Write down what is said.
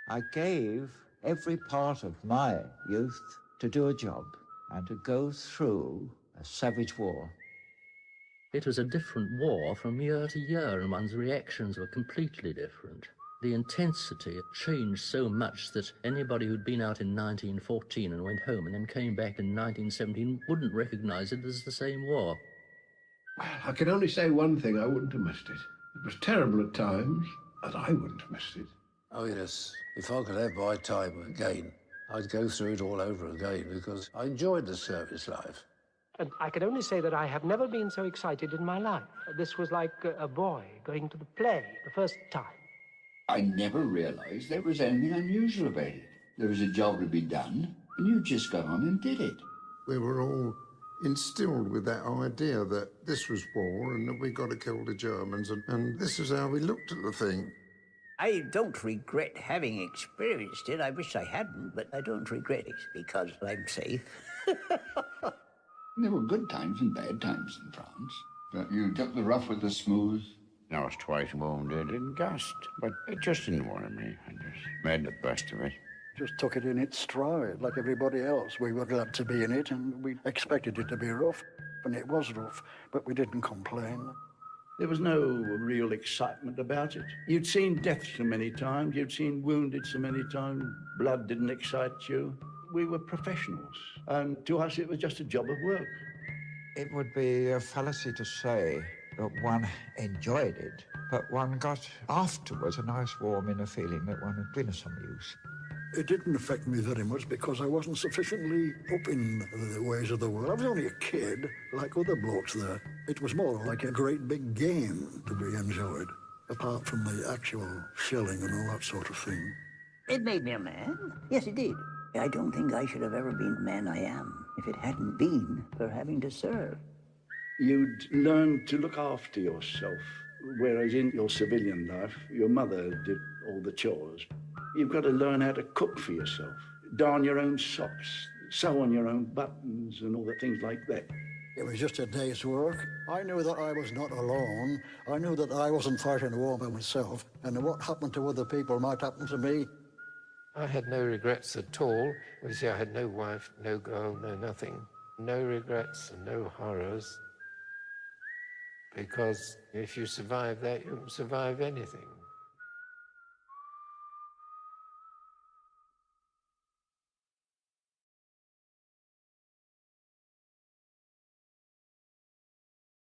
I gave every part of my youth to do a job and to go through a savage war. It was a different war from year to year, and one's reactions were completely different. The intensity changed so much that anybody who'd been out in 1914 and went home and then came back in 1917 wouldn't recognise it as the same war. Well, I can only say one thing: I wouldn't have missed it. It was terrible at times, but I wouldn't have missed it. Oh, yes. If I could have my time again, I'd go through it all over again because I enjoyed the service life. And I can only say that I have never been so excited in my life. This was like a boy going to the play the first time. I never realised there was anything unusual about it. There was a job to be done, and you just got on and did it. We were all instilled with that idea that this was war and that we got to kill the Germans, and this is how we looked at the thing. I don't regret having experienced it. I wish I hadn't, but I don't regret it because I'm safe. There were good times and bad times in France. But you took the rough with the smooth. I was twice wounded and gassed, but it just didn't worry me. I just made the best of it. Just took it in its stride, like everybody else. We were glad to be in it, and we expected it to be rough, and it was rough, but we didn't complain. There was no real excitement about it. You'd seen death so many times, you'd seen wounded so many times, blood didn't excite you. We were professionals, and to us it was just a job of work. It would be a fallacy to say that one enjoyed it, but one got afterwards a nice warm inner feeling that one had been of some use. It didn't affect me very much because I wasn't sufficiently up in the ways of the world. I was only a kid, like other blokes there. It was more like a great big game to be enjoyed, apart from the actual shelling and all that sort of thing. It made me a man. Yes, it did. I don't think I should have ever been the man I am if it hadn't been for having to serve. You'd learn to look after yourself, whereas in your civilian life, your mother did all the chores. You've got to learn how to cook for yourself, darn your own socks, sew on your own buttons and all the things like that. It was just a day's work. I knew that I was not alone. I knew that I wasn't fighting a war by myself, and what happened to other people might happen to me. I had no regrets at all. You see, I had no wife, no girl, no nothing. No regrets and no horrors. Because if you survive that, you can survive anything.